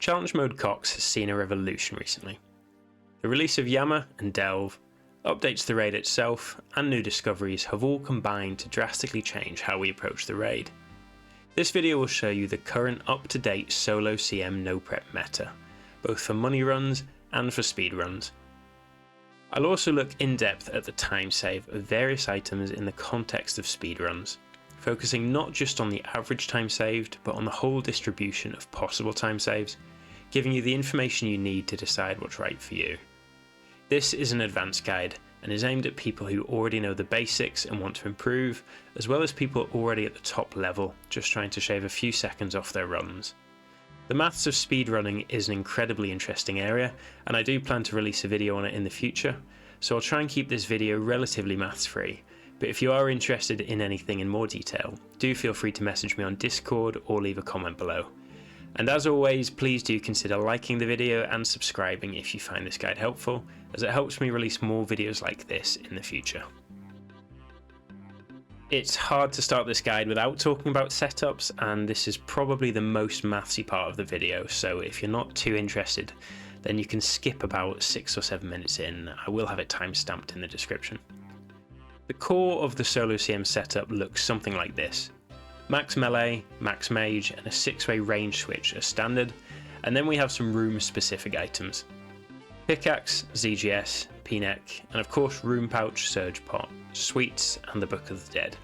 Challenge Mode Cox has seen a revolution recently. The release of Yama and Delve, updates to the raid itself, and new discoveries have all combined to drastically change how we approach the raid. This video will show you the current up-to-date solo CM no prep meta, both for money runs and for speed runs. I'll also look in depth at the time save of various items in the context of speedruns, focusing not just on the average time saved, but on the whole distribution of possible time saves, giving you the information you need to decide what's right for you. This is an advanced guide and is aimed at people who already know the basics and want to improve, as well as people already at the top level, just trying to shave a few seconds off their runs. The maths of speedrunning is an incredibly interesting area, and I do plan to release a video on it in the future, so I'll try and keep this video relatively maths free, but if you are interested in anything in more detail, do feel free to message me on Discord or leave a comment below. And as always, please do consider liking the video and subscribing if you find this guide helpful, as it helps me release more videos like this in the future. It's hard to start this guide without talking about setups, and this is probably the most mathsy part of the video, so if you're not too interested, then you can skip about 6 or 7 minutes in. I will have it timestamped in the description. The core of the solo CM setup looks something like this. Max melee, max mage, and a 6-way range switch are standard, and then we have some room specific items. Pickaxe, ZGS, P-neck, and of course room pouch, surge pot, sweets, and the Book of the Dead.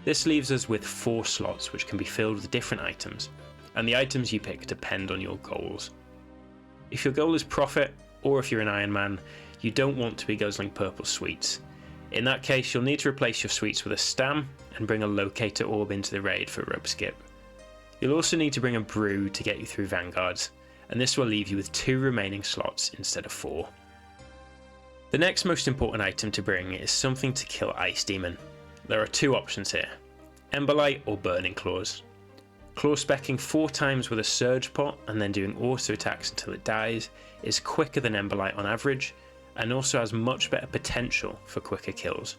This leaves us with 4 slots which can be filled with different items, and the items you pick depend on your goals. If your goal is profit, or if you're an Iron Man, you don't want to be guzzling purple sweets. In that case, you'll need to replace your sweets with a stam and bring a locator orb into the raid for a rope skip. You'll also need to bring a brew to get you through Vanguards, and this will leave you with 2 remaining slots instead of 4. The next most important item to bring is something to kill Ice Demon. There are 2 options here, Emberlight or Burning Claws. Claw specking 4 times with a surge pot and then doing auto attacks until it dies is quicker than Emberlight on average, and also has much better potential for quicker kills.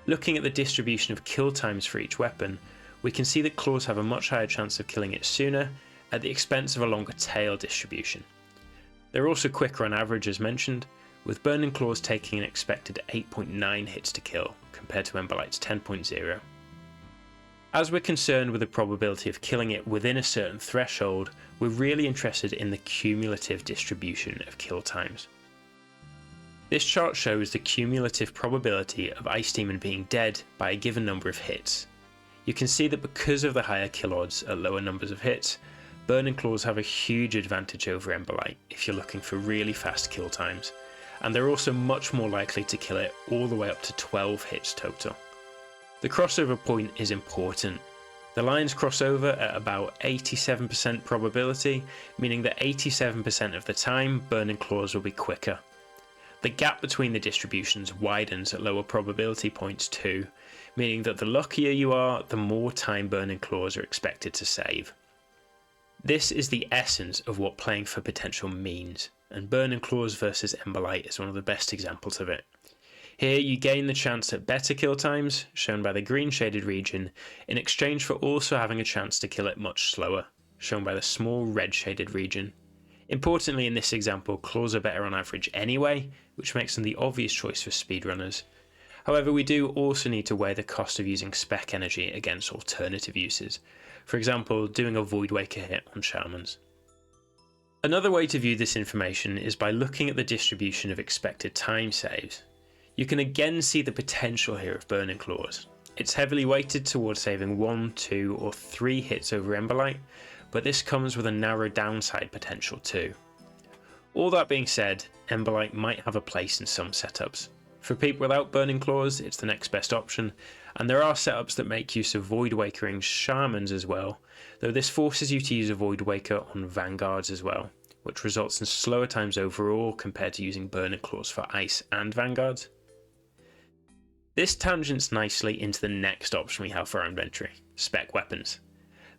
Looking at the distribution of kill times for each weapon, we can see that claws have a much higher chance of killing it sooner at the expense of a longer tail distribution. They're also quicker on average as mentioned, with Burning Claws taking an expected 8.9 hits to kill compared to Emberlight's 10.0. As we're concerned with the probability of killing it within a certain threshold, we're really interested in the cumulative distribution of kill times. This chart shows the cumulative probability of Ice Demon being dead by a given number of hits. You can see that because of the higher kill odds at lower numbers of hits, Burning Claws have a huge advantage over Emberlight if you're looking for really fast kill times, and they're also much more likely to kill it all the way up to 12 hits total. The crossover point is important. The lines cross over at about 87% probability, meaning that 87% of the time Burning Claws will be quicker. The gap between the distributions widens at lower probability points too, meaning that the luckier you are, the more time Burning Claws are expected to save. This is the essence of what playing for potential means, and Burning Claws versus Emberlight is one of the best examples of it. Here you gain the chance at better kill times, shown by the green shaded region, in exchange for also having a chance to kill it much slower, shown by the small red shaded region. Importantly, in this example, claws are better on average anyway, which makes them the obvious choice for speedrunners. However, we do also need to weigh the cost of using spec energy against alternative uses, for example doing a Voidwaker hit on Shamans. Another way to view this information is by looking at the distribution of expected time saves. You can again see the potential here of Burning Claws. It's heavily weighted towards saving 1, 2 or 3 hits over Emberlight, but this comes with a narrow downside potential too. All that being said, Emberlight might have a place in some setups. For people without Burning Claws, it's the next best option, and there are setups that make use of Voidwakering Shamans as well, though this forces you to use a Voidwaker on Vanguards as well, which results in slower times overall compared to using Burning Claws for Ice and Vanguards. This tangents nicely into the next option we have for our inventory, spec weapons.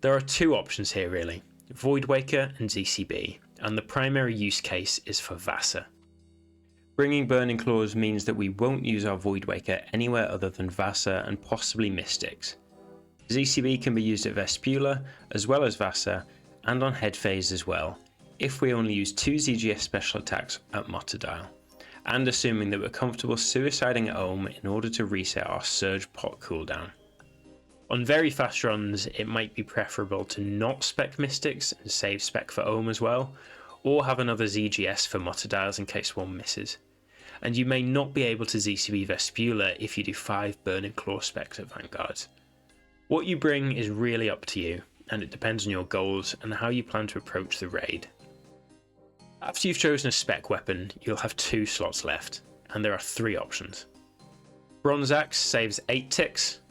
There are 2 options here really, Voidwaker and ZCB, and the primary use case is for Vasa. Bringing Burning Claws means that we won't use our Voidwaker anywhere other than Vasa and possibly Mystics. ZCB can be used at Vespula as well as Vasa, and on head phase as well, if we only use 2 ZGS special attacks at Muttadile, and assuming that we're comfortable suiciding at Ohm in order to reset our Surge pot cooldown. On very fast runs, it might be preferable to not spec Mystics and save spec for Ohm as well, or have another ZGS for Muttadiles in case one misses. And you may not be able to ZCB Vespula if you do 5 Burning Claw specs at Vanguards. What you bring is really up to you, and it depends on your goals and how you plan to approach the raid. After you've chosen a spec weapon, you'll have 2 slots left, and there are 3 options. Bronze Axe saves 8 ticks,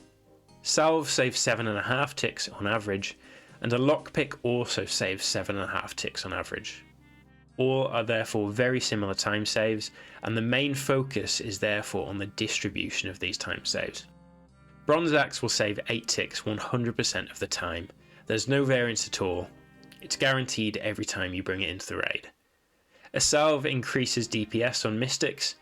Salve saves 7.5 ticks on average, and a Lockpick also saves 7.5 ticks on average. All are therefore very similar time saves, and the main focus is therefore on the distribution of these time saves. Bronze Axe will save 8 ticks 100% of the time. There's no variance at all. It's guaranteed every time you bring it into the raid. A Salve increases DPS on Mystics,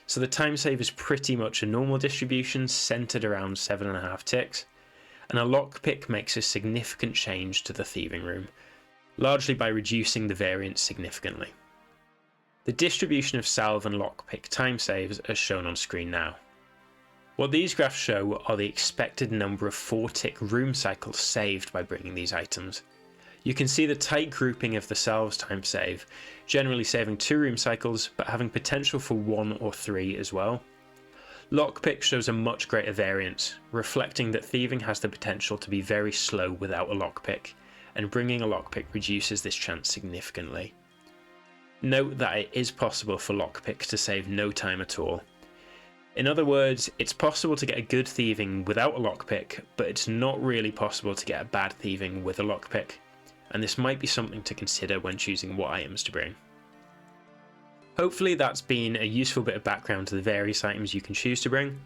so the time save is pretty much a normal distribution centered around 7.5 ticks, and a Lockpick makes a significant change to the Thieving room, largely by reducing the variance significantly. The distribution of Salve and Lockpick time saves are shown on screen now. What these graphs show are the expected number of 4-tick room cycles saved by bringing these items. You can see the tight grouping of the Salve's time save, generally saving 2 room cycles but having potential for 1 or 3 as well. Lockpick shows a much greater variance, reflecting that Thieving has the potential to be very slow without a Lockpick, and bringing a Lockpick reduces this chance significantly. Note that it is possible for Lockpick to save no time at all. In other words, it's possible to get a good Thieving without a Lockpick, but it's not really possible to get a bad Thieving with a Lockpick, and this might be something to consider when choosing what items to bring. Hopefully that's been a useful bit of background to the various items you can choose to bring.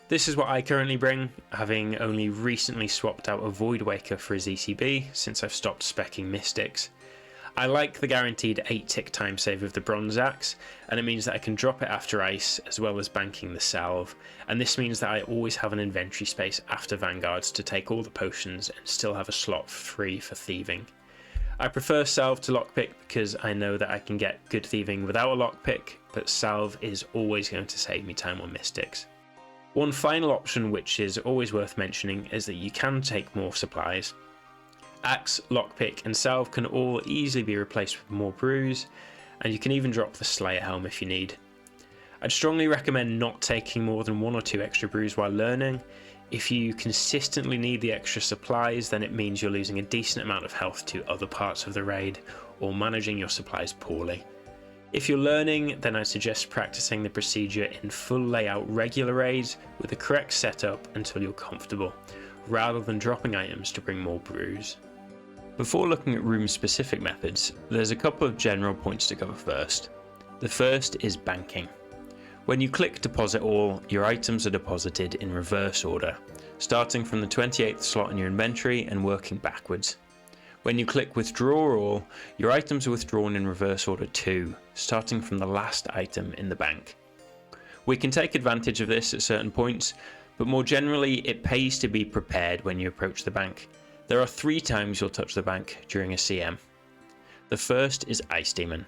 This is what I currently bring, having only recently swapped out a Void Waker for a ZCB since I've stopped speccing Mystics. I like the guaranteed 8-tick time save of the Bronze Axe, and it means that I can drop it after ice as well as banking the Salve, and this means that I always have an inventory space after Vanguards to take all the potions and still have a slot free for Thieving. I prefer Salve to Lockpick because I know that I can get good Thieving without a Lockpick, but Salve is always going to save me time on Mystics. One final option which is always worth mentioning is that you can take more supplies. Axe, Lockpick and Salve can all easily be replaced with more brews, and you can even drop the Slayer Helm if you need. I'd strongly recommend not taking more than 1 or 2 extra brews while learning. If you consistently need the extra supplies, then it means you're losing a decent amount of health to other parts of the raid, or managing your supplies poorly. If you're learning, then I suggest practicing the procedure in full layout regular raids with the correct setup until you're comfortable, rather than dropping items to bring more brews. Before looking at room specific methods, there's a couple of general points to cover first. The first is banking. When you click Deposit All, your items are deposited in reverse order, starting from the 28th slot in your inventory and working backwards. When you click Withdraw All, your items are withdrawn in reverse order too, starting from the last item in the bank. We can take advantage of this at certain points, but more generally it pays to be prepared when you approach the bank. There are 3 times you'll touch the bank during a CM. The first is Ice Demon.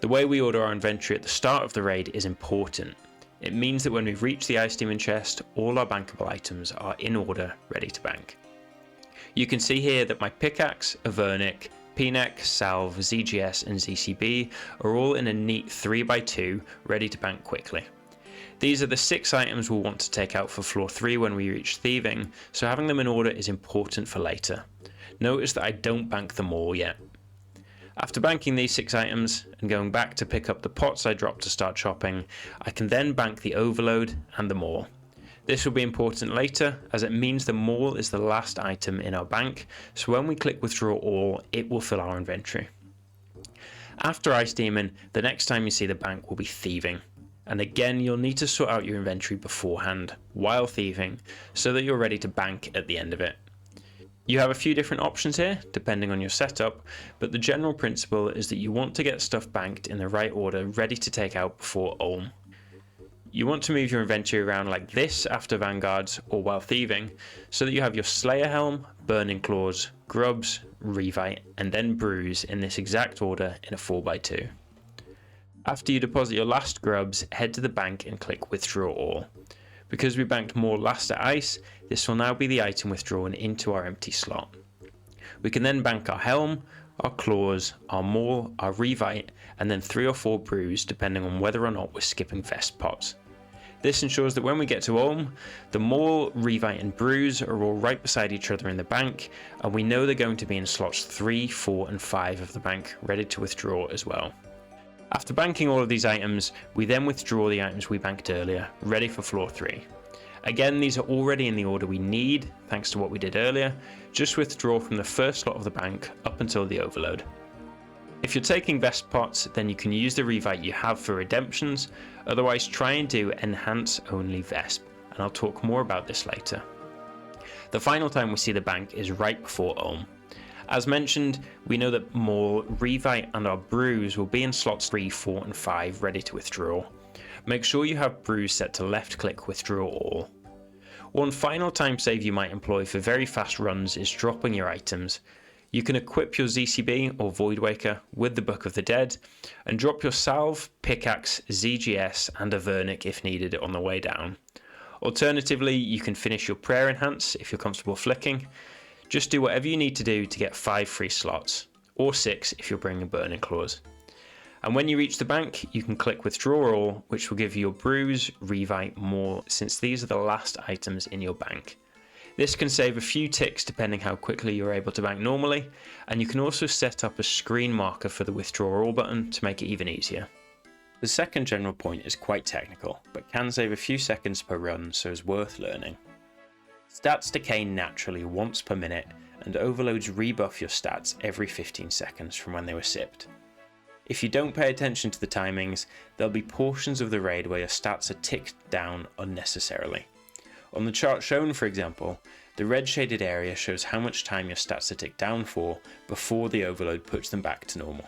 The way we order our inventory at the start of the raid is important. It means that when we reach the Ice Demon chest, all our bankable items are in order, ready to bank. You can see here that my Pickaxe, Avernic, Pneck, Salve, ZGS and ZCB are all in a neat 3x2, ready to bank quickly. These are the 6 items we'll want to take out for floor 3 when we reach Thieving, so having them in order is important for later. Notice that I don't bank them all yet. After banking these 6 items and going back to pick up the pots I dropped to start chopping, I can then bank the Overload and the Maul. This will be important later, as it means the Maul is the last item in our bank, so when we click Withdraw All, it will fill our inventory. After Ice Demon, the next time you see the bank will be Thieving, and again you'll need to sort out your inventory beforehand, while Thieving, so that you're ready to bank at the end of it. You have a few different options here, depending on your setup, but the general principle is that you want to get stuff banked in the right order, ready to take out before Ulm. You want to move your inventory around like this after Vanguards or while Thieving, so that you have your Slayer Helm, Burning Claws, grubs, revite, and then brews in this exact order in a 4x2. After you deposit your last grubs, head to the bank and click withdraw all. Because we banked more last at ice, this will now be the item withdrawn into our empty slot. We can then bank our helm, our claws, our maul, our revite, and then 3 or 4 brews depending on whether or not we're skipping vest pots. This ensures that when we get to Ulm, the maul, revite and brews are all right beside each other in the bank, and we know they're going to be in slots 3, 4 and 5 of the bank, ready to withdraw as well. After banking all of these items, we then withdraw the items we banked earlier, ready for floor 3. Again, these are already in the order we need, thanks to what we did earlier. Just withdraw from the first slot of the bank up until the overload. If you're taking vest pots, then you can use the revite you have for redemptions, otherwise try and do enhance only vesp, and I'll talk more about this later. The final time we see the bank is right before Ulm. As mentioned, we know that maul, revite and our brews will be in slots 3, 4 and 5 ready to withdraw. Make sure you have brews set to left click withdraw all. One final time save you might employ for very fast runs is dropping your items. You can equip your ZCB or Voidwaker with the Book of the Dead and drop your salve, pickaxe, ZGS and a Vernic if needed on the way down. Alternatively, you can finish your prayer enhance if you're comfortable flicking. Just do whatever you need to do to get 5 free slots, or 6 if you're bringing burning claws. And when you reach the bank, you can click withdraw all, which will give you your brews, revite, more, since these are the last items in your bank. This can save a few ticks depending how quickly you're able to bank normally, and you can also set up a screen marker for the withdraw all button to make it even easier. The second general point is quite technical, but can save a few seconds per run, so is worth learning. Stats decay naturally once per minute, and overloads rebuff your stats every 15 seconds from when they were sipped. If you don't pay attention to the timings, there'll be portions of the raid where your stats are ticked down unnecessarily. On the chart shown, for example, the red shaded area shows how much time your stats are ticked down for before the overload puts them back to normal.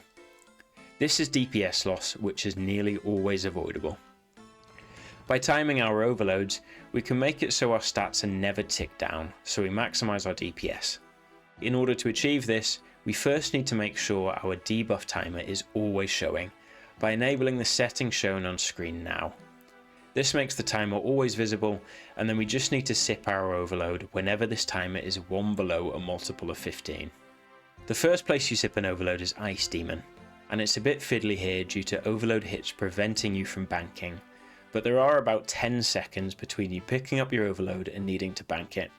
This is DPS loss, which is nearly always avoidable. By timing our overloads, we can make it so our stats are never ticked down, so we maximise our DPS. In order to achieve this, we first need to make sure our debuff timer is always showing, by enabling the setting shown on screen now. This makes the timer always visible, and then we just need to sip our overload whenever this timer is 1 below a multiple of 15. The first place you sip an overload is Ice Demon, and it's a bit fiddly here due to overload hits preventing you from banking, but there are about 10 seconds between you picking up your overload and needing to bank it,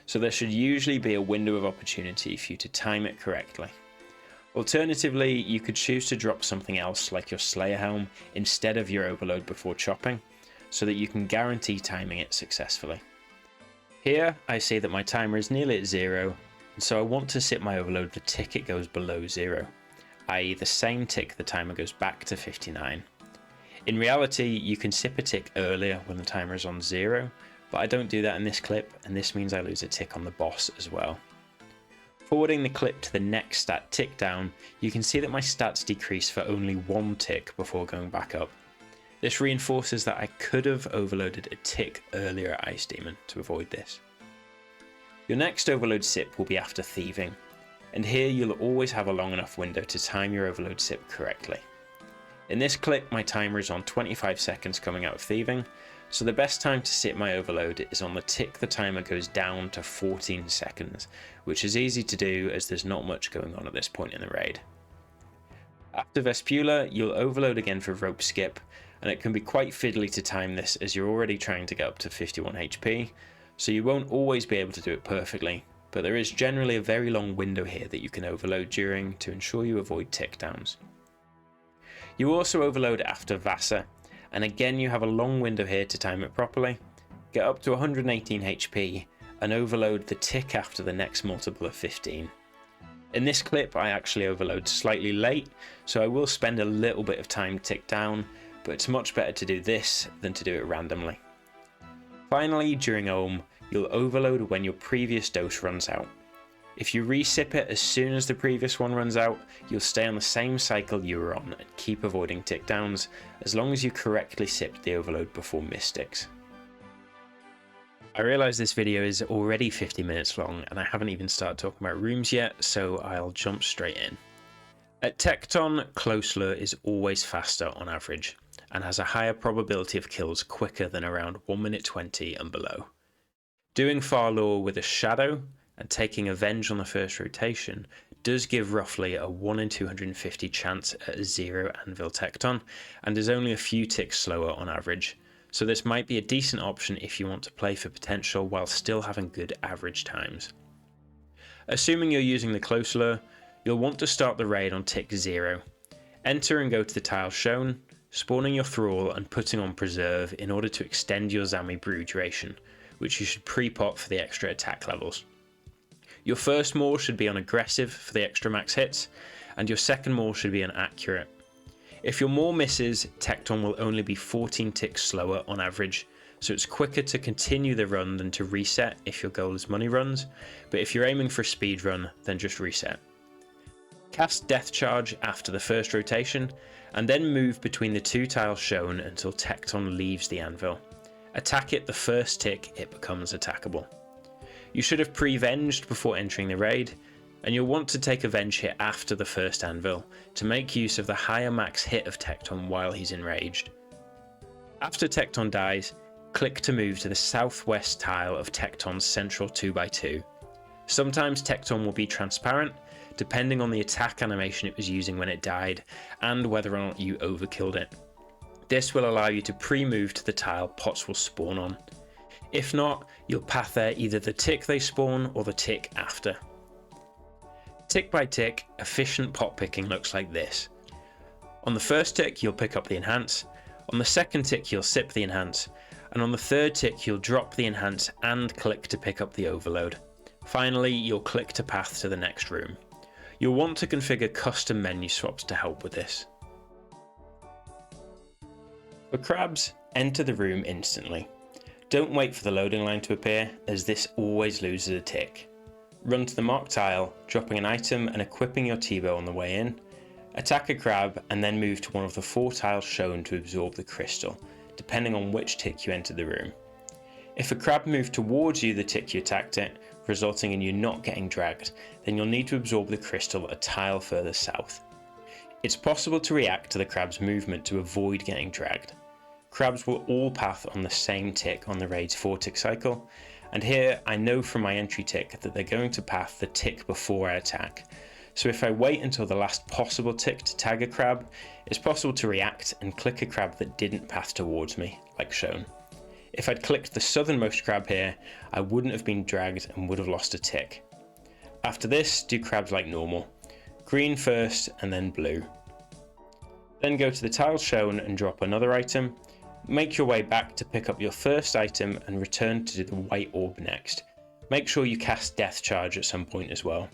so there should usually be a window of opportunity for you to time it correctly. Alternatively, you could choose to drop something else like your Slayer Helm instead of your overload before chopping, so that you can guarantee timing it successfully. Here I see that my timer is nearly at 0, and so I want to sip my overload the tick it goes below 0, i.e. the same tick the timer goes back to 59. In reality, you can sip a tick earlier when the timer is on 0, but I don't do that in this clip, and this means I lose a tick on the boss as well. Forwarding the clip to the next stat tick down, you can see that my stats decrease for only 1 tick before going back up. This reinforces that I could have overloaded a tick earlier at Ice Demon to avoid this. Your next overload sip will be after Thieving, and here you'll always have a long enough window to time your overload sip correctly. In this clip, my timer is on 25 seconds coming out of Thieving, so the best time to sip my overload is on the tick the timer goes down to 14 seconds, which is easy to do as there's not much going on at this point in the raid. After Vespula, you'll overload again for rope skip, and it can be quite fiddly to time this as you're already trying to get up to 51 HP, so you won't always be able to do it perfectly, but there is generally a very long window here that you can overload during to ensure you avoid tick downs. You also overload after Vasa, and again you have a long window here to time it properly, get up to 118 HP, and overload the tick after the next multiple of 15. In this clip I actually overload slightly late, so I will spend a little bit of time tick down, but it's much better to do this than to do it randomly. Finally, during Ohm, you'll overload when your previous dose runs out. If you resip it as soon as the previous one runs out, you'll stay on the same cycle you were on and keep avoiding tick downs, as long as you correctly sipped the overload before mystics. I realise this video is already 50 minutes long and I haven't even started talking about rooms yet, so I'll jump straight in. At Tekton, close lure is always faster on average, and has a higher probability of kills quicker than around 1 minute 20 and below. Doing far lure with a shadow and taking avenge on the first rotation does give roughly a 1 in 250 chance at a 0 anvil Tekton, and is only a few ticks slower on average, so this might be a decent option if you want to play for potential while still having good average times. Assuming you're using the close lure, you'll want to start the raid on tick 0. Enter and go to the tile shown, spawning your thrall and putting on preserve in order to extend your Zami brew duration, which you should pre-pot for the extra attack levels. Your first maul should be on aggressive for the extra max hits, and your second maul should be on accurate. If your maul misses, Tekton will only be 14 ticks slower on average, so it's quicker to continue the run than to reset if your goal is money runs, but if you're aiming for a speed run, then just reset. Cast Death Charge after the first rotation, and then move between the two tiles shown until Tekton leaves the anvil. Attack it the first tick it becomes attackable. You should have pre-venged before entering the raid, and you'll want to take a venge hit after the first anvil to make use of the higher max hit of Tekton while he's enraged. After Tekton dies, click to move to the southwest tile of Tekton's central 2x2. Sometimes Tekton will be transparent, depending on the attack animation it was using when it died, and whether or not you overkilled it. This will allow you to pre-move to the tile pots will spawn on. If not, you'll path there either the tick they spawn or the tick after. Tick by tick, efficient pot picking looks like this. On the first tick you'll pick up the enhance, on the second tick you'll sip the enhance, and on the third tick you'll drop the enhance and click to pick up the overload. Finally, you'll click to path to the next room. You'll want to configure custom menu swaps to help with this. For crabs, enter the room instantly. Don't wait for the loading line to appear, as this always loses a tick. Run to the marked tile, dropping an item and equipping your T-bow on the way in. Attack a crab and then move to one of the 4 tiles shown to absorb the crystal, depending on which tick you entered the room. If a crab moved towards you the tick you attacked it, resulting in you not getting dragged, then you'll need to absorb the crystal a tile further south. It's possible to react to the crab's movement to avoid getting dragged. Crabs will all path on the same tick on the raid's 4 tick cycle, and here I know from my entry tick that they're going to path the tick before I attack, so if I wait until the last possible tick to tag a crab, it's possible to react and click a crab that didn't path towards me, like shown. If I'd clicked the southernmost crab here, I wouldn't have been dragged and would have lost a tick. After this, do crabs like normal. Green first and then blue. Then go to the tiles shown and drop another item. Make your way back to pick up your first item and return to do the white orb next. Make sure you cast Death Charge at some point as well.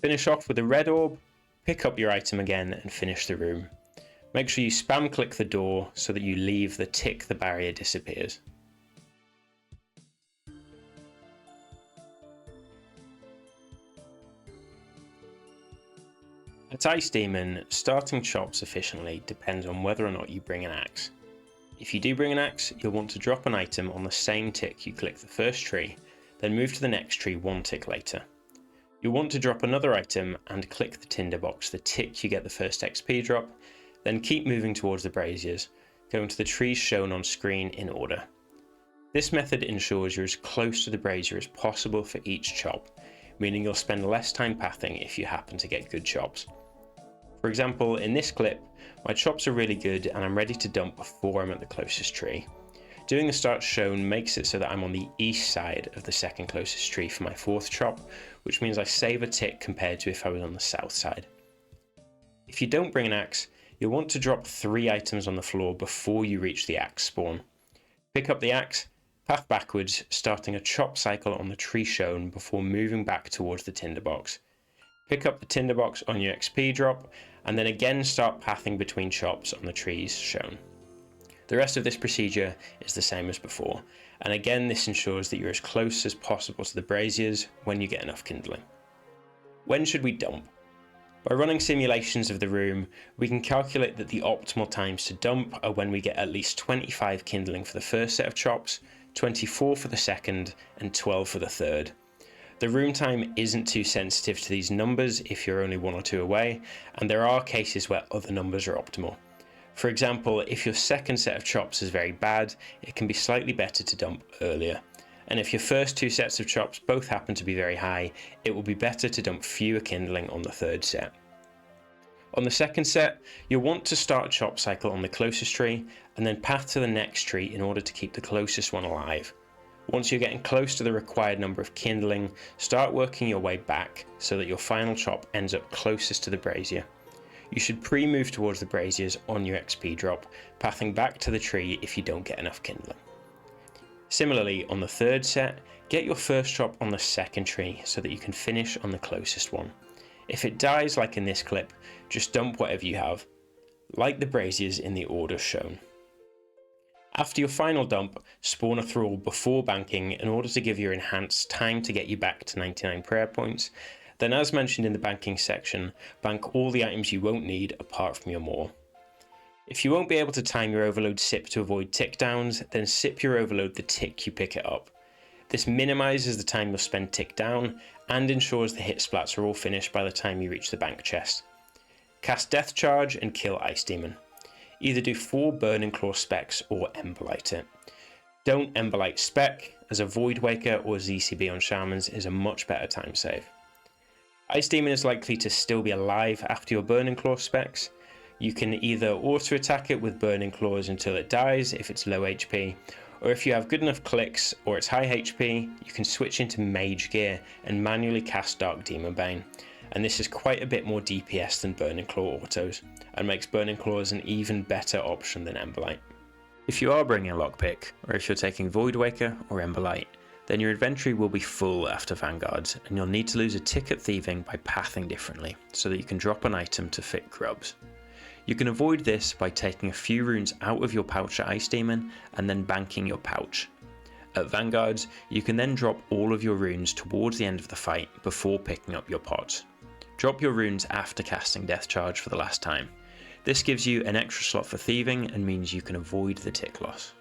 Finish off with a red orb, pick up your item again and finish the room. Make sure you spam click the door so that you leave the tick the barrier disappears. At Ice Demon, starting chops efficiently depends on whether or not you bring an axe. If you do bring an axe, you'll want to drop an item on the same tick you click the first tree, then move to the next tree 1 tick later. You'll want to drop another item and click the tinderbox the tick you get the first XP drop, then keep moving towards the braziers, going to the trees shown on screen in order. This method ensures you're as close to the brazier as possible for each chop, meaning you'll spend less time pathing if you happen to get good chops. For example, in this clip, my chops are really good and I'm ready to dump before I'm at the closest tree. Doing the start shown makes it so that I'm on the east side of the second closest tree for my 4th chop, which means I save a tick compared to if I was on the south side. If you don't bring an axe, you'll want to drop 3 items on the floor before you reach the axe spawn. Pick up the axe, path backwards, starting a chop cycle on the tree shown before moving back towards the tinderbox. Pick up the tinderbox on your XP drop, and then again start pathing between chops on the trees shown. The rest of this procedure is the same as before, and again this ensures that you're as close as possible to the braziers when you get enough kindling. When should we dump? By running simulations of the room, we can calculate that the optimal times to dump are when we get at least 25 kindling for the first set of chops, 24 for the second, and 12 for the third. The room time isn't too sensitive to these numbers if you're only 1 or 2 away, and there are cases where other numbers are optimal. For example, if your second set of chops is very bad, it can be slightly better to dump earlier. And if your first 2 sets of chops both happen to be very high, it will be better to dump fewer kindling on the third set. On the second set, you'll want to start a chop cycle on the closest tree, and then path to the next tree in order to keep the closest one alive. Once you're getting close to the required number of kindling, start working your way back so that your final chop ends up closest to the brazier. You should pre-move towards the braziers on your XP drop, pathing back to the tree if you don't get enough kindling. Similarly, on the third set, get your first chop on the second tree so that you can finish on the closest one. If it dies like in this clip, just dump whatever you have, like the braziers in the order shown. After your final dump, spawn a thrall before banking in order to give your enhanced time to get you back to 99 prayer points. Then, as mentioned in the banking section, bank all the items you won't need apart from your maul. If you won't be able to time your overload sip to avoid tick downs, then sip your overload the tick you pick it up. This minimises the time you'll spend tick down and ensures the hit splats are all finished by the time you reach the bank chest. Cast Death Charge and kill Ice Demon. Either do 4 Burning Claw specs or Emberlight it. Don't Emberlight spec, as a Void Waker or ZCB on Shamans is a much better time save. Ice Demon is likely to still be alive after your Burning Claw specs. You can either auto attack it with Burning Claws until it dies if it's low HP, or if you have good enough clicks or it's high HP, you can switch into Mage Gear and manually cast Dark Demon Bane. And this is quite a bit more DPS than Burning Claw autos, and makes Burning Claws an even better option than Emberlight. If you are bringing a lockpick, or if you're taking Void Waker or Emberlight, then your inventory will be full after Vanguards, and you'll need to lose a tick at Thieving by pathing differently, so that you can drop an item to fit grubs. You can avoid this by taking a few runes out of your pouch at Ice Demon, and then banking your pouch. At Vanguards, you can then drop all of your runes towards the end of the fight before picking up your pots. Drop your runes after casting Death Charge for the last time. This gives you an extra slot for Thieving and means you can avoid the tick loss.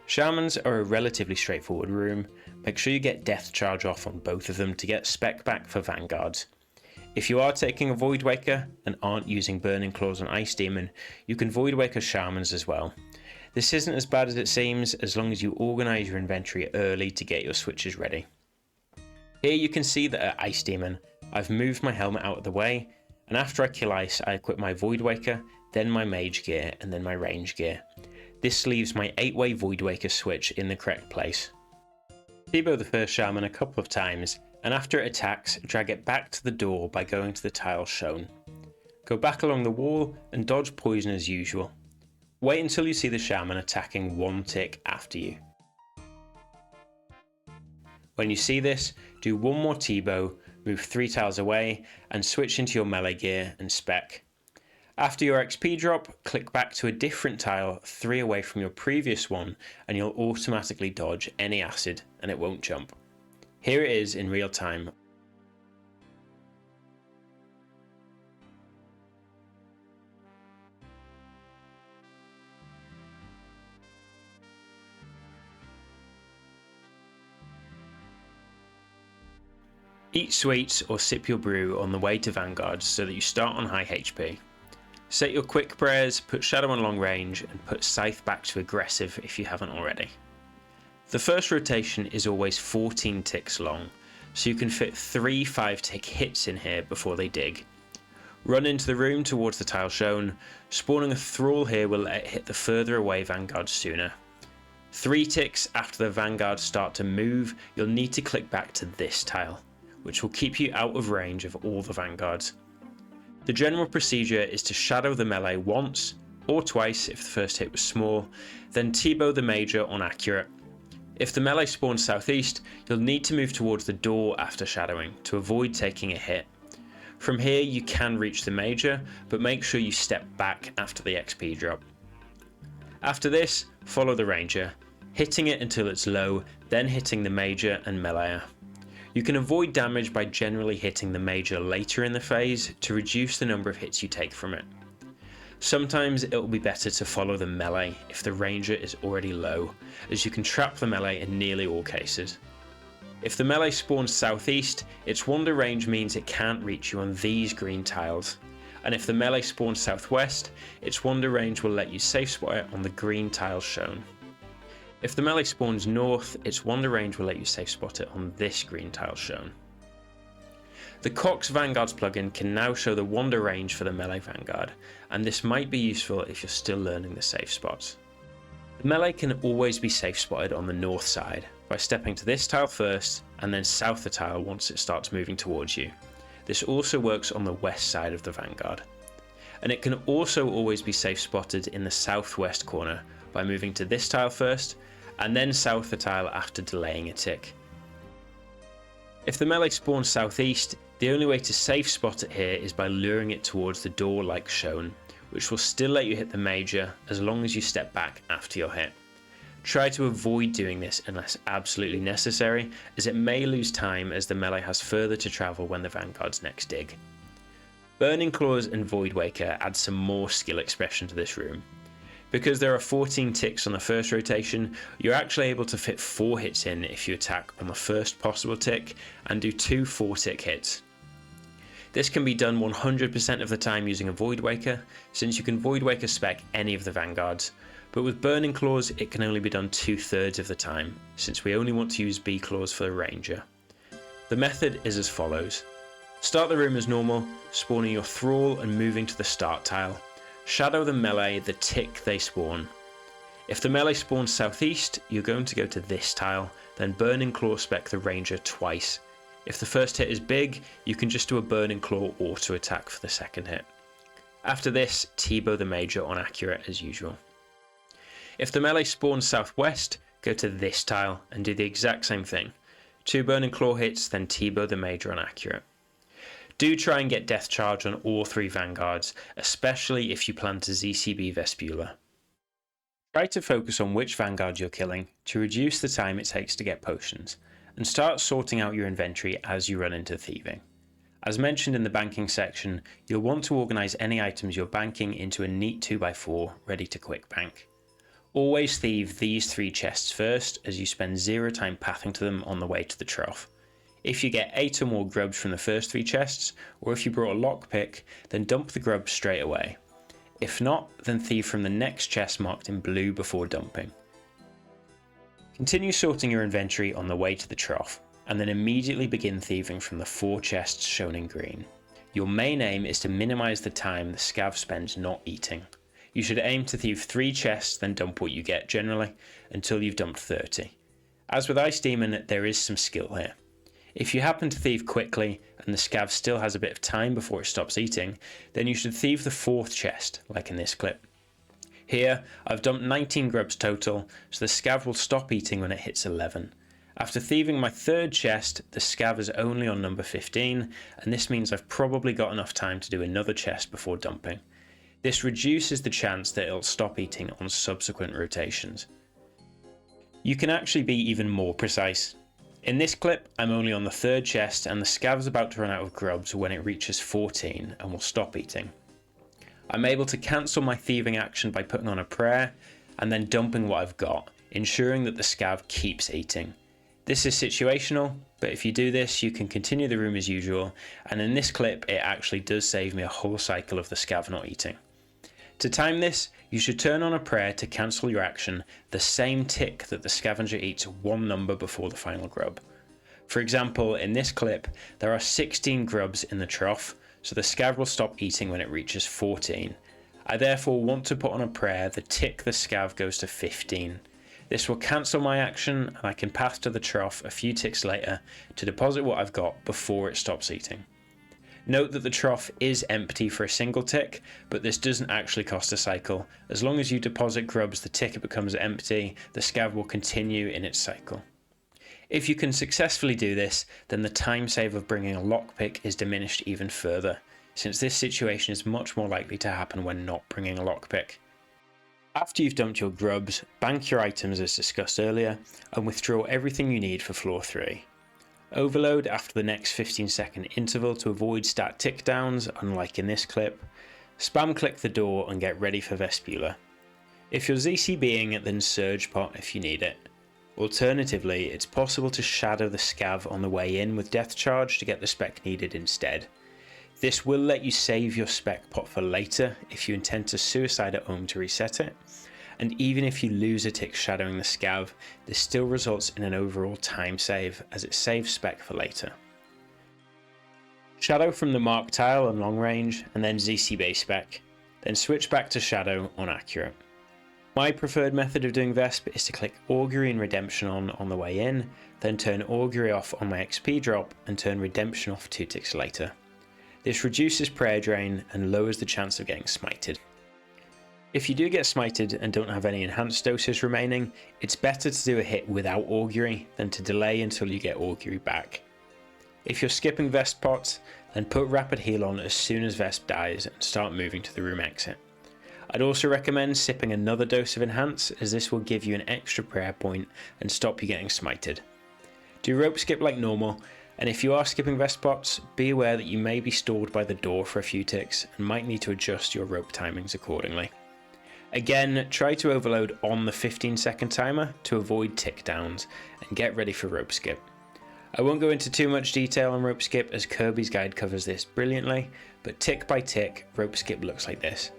Shamans are a relatively straightforward room. Make sure you get Death Charge off on both of them to get spec back for Vanguards. If you are taking a Void Waker and aren't using Burning Claws on Ice Demon, you can Void Waker Shamans as well. This isn't as bad as it seems as long as you organise your inventory early to get your switches ready. Here you can see that at Ice Demon, I've moved my helmet out of the way, and after I kill ice, I equip my Void Waker, then my Mage Gear, and then my Range Gear. This leaves my 8-way Void Waker switch in the correct place. Debo the first Shaman a couple of times, and after it attacks, drag it back to the door by going to the tile shown. Go back along the wall and dodge poison as usual. Wait until you see the Shaman attacking 1 tick after you. When you see this, do 1 more T-bow, move 3 tiles away, and switch into your melee gear and spec. After your XP drop, click back to a different tile 3 away from your previous one, and you'll automatically dodge any acid and it won't jump. Here it is in real time. Eat sweets or sip your brew on the way to Vanguards so that you start on high HP. Set your quick prayers, put Shadow on long range, and put Scythe back to aggressive if you haven't already. The first rotation is always 14 ticks long, so you can fit 3 5-tick hits in here before they dig. Run into the room towards the tile shown. Spawning a thrall here will let it hit the further away Vanguards sooner. 3 ticks after the Vanguards start to move, you'll need to click back to this tile, which will keep you out of range of all the Vanguards. The general procedure is to shadow the melee once, or twice if the first hit was small, then T-bow the major on accurate. If the melee spawns southeast, you'll need to move towards the door after shadowing to avoid taking a hit. From here you can reach the major, but make sure you step back after the XP drop. After this, follow the ranger, hitting it until it's low, then hitting the major and melee. You can avoid damage by generally hitting the major later in the phase to reduce the number of hits you take from it. Sometimes it will be better to follow the melee if the ranger is already low, as you can trap the melee in nearly all cases. If the melee spawns southeast, its wander range means it can't reach you on these green tiles, and if the melee spawns southwest, its wander range will let you safe spot it on the green tiles shown. If the melee spawns north, its wander range will let you safe spot it on this green tile shown. The Cox Vanguards plugin can now show the wander range for the melee Vanguard, and this might be useful if you're still learning the safe spots. The melee can always be safe spotted on the north side by stepping to this tile first and then south the tile once it starts moving towards you. This also works on the west side of the Vanguard. And it can also always be safe spotted in the southwest corner by moving to this tile first and then south the tile after delaying a tick. If the melee spawns southeast, the only way to safe spot it here is by luring it towards the door like shown, which will still let you hit the major as long as you step back after your hit. Try to avoid doing this unless absolutely necessary, as it may lose time as the melee has further to travel when the Vanguards next dig. Burning Claws and Voidwaker add some more skill expression to this room. Because there are 14 ticks on the first rotation, you're actually able to fit 4 hits in if you attack on the first possible tick and do 2 4-tick hits. This can be done 100% of the time using a Voidwaker, since you can Voidwaker spec any of the Vanguards, but with Burning Claws it can only be done 2/3 of the time, since we only want to use B Claws for the Ranger. The method is as follows. Start the room as normal, spawning your thrall and moving to the start tile. Shadow the melee the tick they spawn. If the melee spawns southeast, you're going to go to this tile, then Burning Claw spec the Ranger twice. If the first hit is big, you can just do a Burning Claw auto attack for the second hit. After this, T-bow the Major on accurate as usual. If the melee spawns southwest, go to this tile and do the exact same thing. 2 Burning Claw hits, then T-bow the Major on accurate. Do try and get Death Charge on all 3 Vanguards, especially if you plan to ZCB Vespula. Try to focus on which Vanguard you're killing to reduce the time it takes to get potions, and start sorting out your inventory as you run into thieving. As mentioned in the banking section, you'll want to organise any items you're banking into a neat 2x4 ready to quick bank. Always thieve these 3 chests first, as you spend 0 time pathing to them on the way to the trough. If you get 8 or more grubs from the first 3 chests, or if you brought a lockpick, then dump the grubs straight away. If not, then thieve from the next chest marked in blue before dumping. Continue sorting your inventory on the way to the trough, and then immediately begin thieving from the 4 chests shown in green. Your main aim is to minimise the time the scav spends not eating. You should aim to thieve 3 chests, then dump what you get generally, until you've dumped 30. As with Ice Demon, there is some skill here. If you happen to thieve quickly, and the scav still has a bit of time before it stops eating, then you should thieve the 4th chest, like in this clip. Here, I've dumped 19 grubs total, so the scav will stop eating when it hits 11. After thieving my 3rd chest, the scav is only on number 15, and this means I've probably got enough time to do another chest before dumping. This reduces the chance that it'll stop eating on subsequent rotations. You can actually be even more precise. In this clip, I'm only on the 3rd chest and the scav's about to run out of grubs when it reaches 14 and will stop eating. I'm able to cancel my thieving action by putting on a prayer and then dumping what I've got, ensuring that the scav keeps eating. This is situational, but if you do this, you can continue the room as usual, and in this clip, it actually does save me a whole cycle of the scav not eating. To time this, you should turn on a prayer to cancel your action the same tick that the scavenger eats 1 number before the final grub. For example, in this clip, there are 16 grubs in the trough, so the scav will stop eating when it reaches 14. I therefore want to put on a prayer the tick the scav goes to 15. This will cancel my action and I can path to the trough a few ticks later to deposit what I've got before it stops eating. Note that the trough is empty for a single tick, but this doesn't actually cost a cycle. As long as you deposit grubs the tick it becomes empty, the scav will continue in its cycle. If you can successfully do this, then the time save of bringing a lockpick is diminished even further, since this situation is much more likely to happen when not bringing a lockpick. After you've dumped your grubs, bank your items as discussed earlier, and withdraw everything you need for floor 3. Overload after the next 15-second interval to avoid stat tick downs, unlike in this clip. Spam click the door and get ready for Vespula. If you're ZCBing, then surge pot if you need it. Alternatively, it's possible to shadow the scav on the way in with death charge to get the spec needed instead. This will let you save your spec pot for later if you intend to suicide at home to reset it, and even if you lose a tick shadowing the scav, this still results in an overall time save as it saves spec for later. Shadow from the mark tile on long range and then ZCB spec, then switch back to shadow on accurate. My preferred method of doing Vesp is to click Augury and Redemption on the way in, then turn Augury off on my XP drop and turn Redemption off 2 ticks later. This reduces prayer drain and lowers the chance of getting smited. If you do get smited and don't have any enhanced doses remaining, it's better to do a hit without Augury than to delay until you get Augury back. If you're skipping Vesp pots, then put Rapid Heal on as soon as Vesp dies and start moving to the room exit. I'd also recommend sipping another dose of Enhance, as this will give you an extra prayer point and stop you getting smited. Do rope skip like normal, and if you are skipping Vesp pots, be aware that you may be stalled by the door for a few ticks and might need to adjust your rope timings accordingly. Again, try to overload on the 15-second timer to avoid tick downs and get ready for rope skip. I won't go into too much detail on rope skip as Kirby's guide covers this brilliantly, but tick by tick, rope skip looks like this.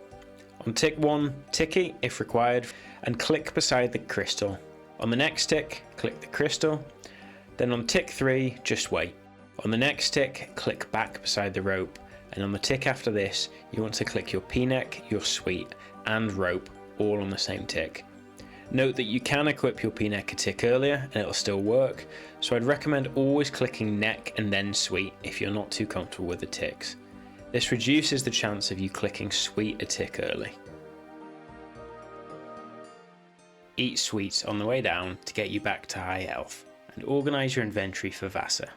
On tick 1, ticky if required, and click beside the crystal. On the next tick, click the crystal, then on tick 3, just wait. On the next tick, click back beside the rope, and on the tick after this, you want to click your P-neck, your suite, and rope, all on the same tick. Note that you can equip your P-neck a tick earlier and it'll still work, so I'd recommend always clicking neck and then suite if you're not too comfortable with the ticks. This reduces the chance of you clicking suite a tick early. Eat sweets on the way down to get you back to high health, and organise your inventory for Vasa.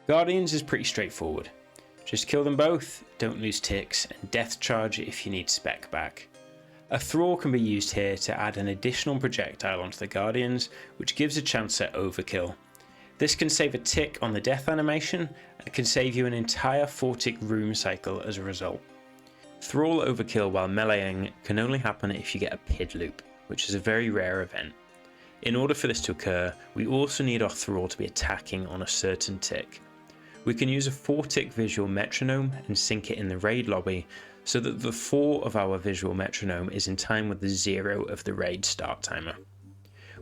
Guardians is pretty straightforward. Just kill them both, don't lose ticks, and death charge if you need spec back. A thrall can be used here to add an additional projectile onto the Guardians, which gives a chance at overkill. This can save a tick on the death animation, and can save you an entire 4-tick room cycle as a result. Thrall overkill while meleeing can only happen if you get a PID loop, which is a very rare event. In order for this to occur, we also need our thrall to be attacking on a certain tick. We can use a 4-tick visual metronome and sync it in the raid lobby so that the 4 of our visual metronome is in time with the 0 of the raid start timer.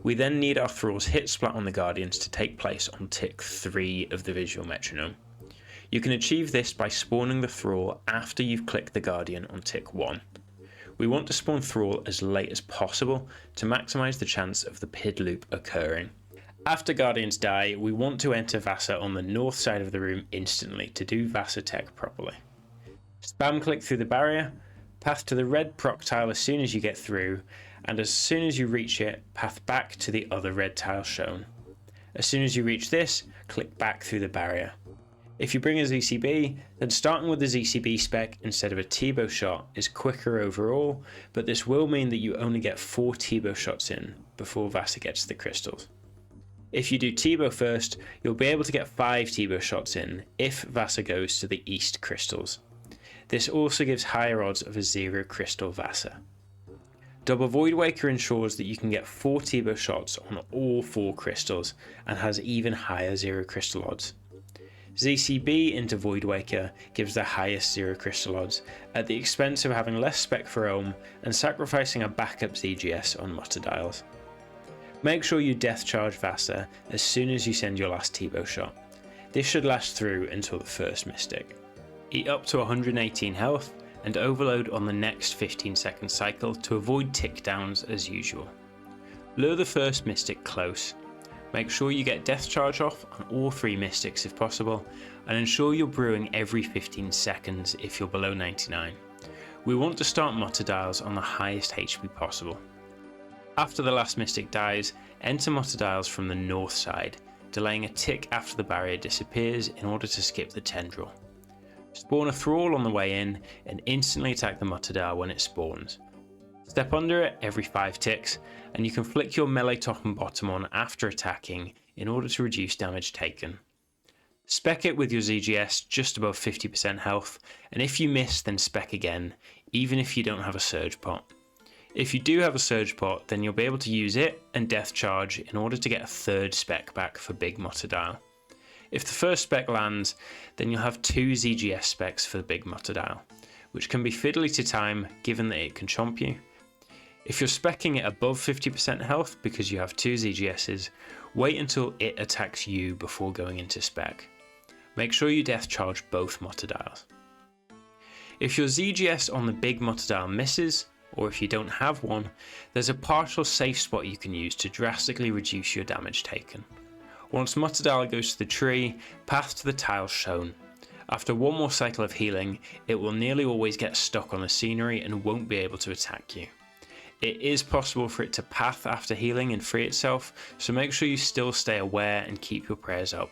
We then need our thrall's hit splat on the Guardians to take place on tick 3 of the visual metronome. You can achieve this by spawning the thrall after you've clicked the Guardian on tick 1. We want to spawn thrall as late as possible to maximise the chance of the PID loop occurring. After Guardians die, we want to enter Vasa on the north side of the room instantly to do Vasa tech properly. Spam click through the barrier, path to the red proc tile as soon as you get through, and as soon as you reach it, path back to the other red tile shown. As soon as you reach this, click back through the barrier. If you bring a ZCB, then starting with the ZCB spec instead of a T-bow shot is quicker overall, but this will mean that you only get 4 T-bow shots in before Vasa gets the crystals. If you do T-bow first, you'll be able to get 5 T-bow shots in if Vasa goes to the east crystals. This also gives higher odds of a 0 crystal Vasa. Double Void Waker ensures that you can get 4 T-bow shots on all 4 crystals and has even higher 0 crystal odds. ZCB into Void Waker gives the highest 0 crystal odds at the expense of having less spec for Ohm and sacrificing a backup ZGS on Muttadiles. Make sure you death charge Vasa as soon as you send your last T-bow shot. This should last through until the first Mystic. Eat up to 118 health and overload on the next 15-second cycle to avoid tick downs as usual. Lure the first Mystic close. Make sure you get death charge off on all 3 Mystics if possible, and ensure you're brewing every 15 seconds if you're below 99. We want to start Muttadiles on the highest HP possible. After the last Mystic dies, enter Muttadiles from the north side, delaying a tick after the barrier disappears in order to skip the tendril. Spawn a thrall on the way in and instantly attack the Muttadile when it spawns. Step under it every 5 ticks, and you can flick your melee top and bottom on after attacking in order to reduce damage taken. Spec it with your ZGS just above 50% health, and if you miss then spec again, even if you don't have a surge pot. If you do have a surge pot, then you'll be able to use it and death charge in order to get a third spec back for big Muttadile. If the first spec lands, then you'll have 2 ZGS specs for the big Muttadile, which can be fiddly to time given that it can chomp you. If you're speccing it above 50% health because you have 2 ZGSs, wait until it attacks you before going into spec. Make sure you death charge both Muttadiles. If your ZGS on the big Muttadile misses, or if you don't have one, there's a partial safe spot you can use to drastically reduce your damage taken. Once Muttadile goes to the tree, path to the tile shown. After one more cycle of healing, it will nearly always get stuck on the scenery and won't be able to attack you. It is possible for it to path after healing and free itself, so make sure you still stay aware and keep your prayers up.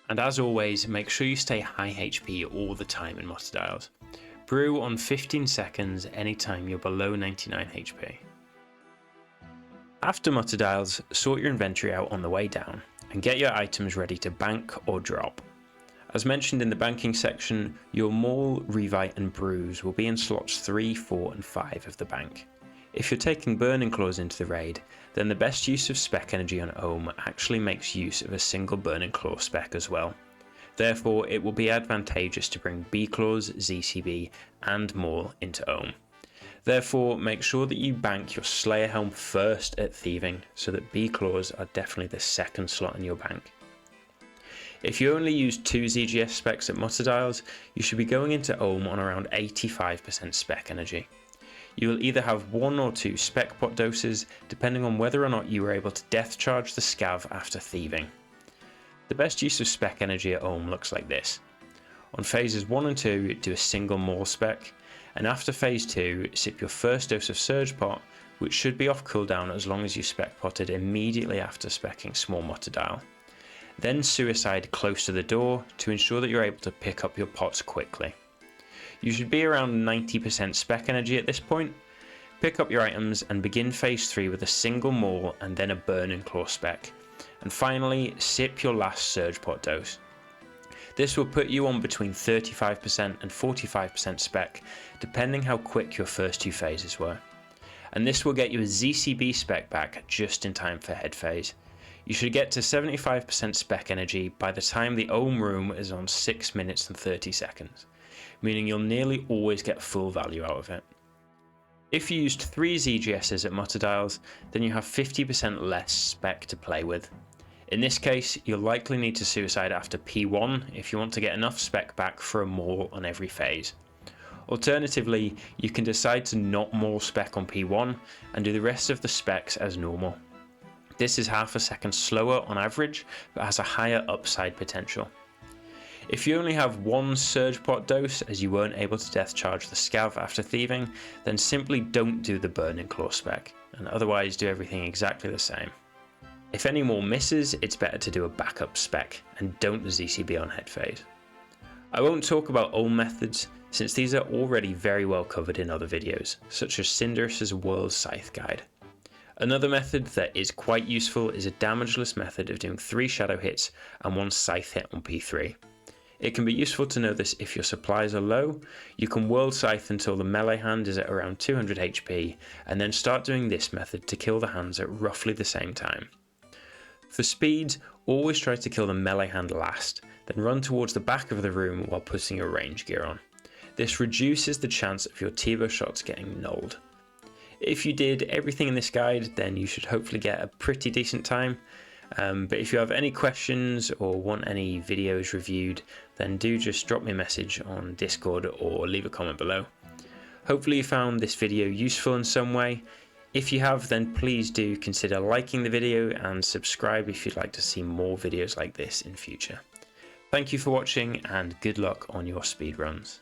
And as always, make sure you stay high HP all the time in Muttadiles. Brew on 15 seconds anytime you're below 99 HP. After Muttadiles, sort your inventory out on the way down, and get your items ready to bank or drop. As mentioned in the banking section, your Maul, Revite and Bruise will be in slots 3, 4 and 5 of the bank. If you're taking Burning Claws into the raid, then the best use of spec energy on Ohm actually makes use of a single Burning Claw spec as well. Therefore, it will be advantageous to bring B-Claws, ZCB and Maul into Ohm. Therefore, make sure that you bank your Slayer Helm first at Thieving, so that B-Claws are definitely the second slot in your bank. If you only use 2 ZGS specs at Muttadiles, you should be going into Ohm on around 85% spec energy. You will either have 1 or 2 spec pot doses, depending on whether or not you were able to death charge the scav after Thieving. The best use of spec energy at Ohm looks like this. On phases 1 and 2, do a single Maul spec, and after phase 2, sip your first dose of surge pot, which should be off cooldown as long as you spec potted immediately after speccing small Muttadile. Then suicide close to the door to ensure that you're able to pick up your pots quickly. You should be around 90% spec energy at this point. Pick up your items and begin phase 3 with a single Maul and then a Burning Claw spec. And finally, sip your last surge pot dose. This will put you on between 35% and 45% spec, depending how quick your first 2 phases were. And this will get you a ZCB spec back just in time for head phase. You should get to 75% spec energy by the time the Ohm room is on 6 minutes and 30 seconds, meaning you'll nearly always get full value out of it. If you used 3 ZGSs at Muttadiles, then you have 50% less spec to play with. In this case, you'll likely need to suicide after P1 if you want to get enough spec back for a Maul on every phase. Alternatively, you can decide to not Maul spec on P1 and do the rest of the specs as normal. This is half a second slower on average, but has a higher upside potential. If you only have 1 surge pot dose as you weren't able to death charge the scav after Thieving, then simply don't do the Burning Claw spec, and otherwise do everything exactly the same. If any more misses, it's better to do a backup spec, and don't ZCB on head phase. I won't talk about Ohm methods, since these are already very well covered in other videos, such as Cinderus's World Scythe Guide. Another method that is quite useful is a damageless method of doing 3 shadow hits and 1 scythe hit on P3. It can be useful to know this if your supplies are low. You can World Scythe until the melee hand is at around 200 HP, and then start doing this method to kill the hands at roughly the same time. For speed, always try to kill the melee hand last, then run towards the back of the room while putting your range gear on. This reduces the chance of your T-bow shots getting nulled. If you did everything in this guide, then you should hopefully get a pretty decent time. But if you have any questions or want any videos reviewed, then do just drop me a message on Discord or leave a comment below. Hopefully you found this video useful in some way. If you have, then please do consider liking the video and subscribe if you'd like to see more videos like this in future. Thank you for watching and good luck on your speedruns.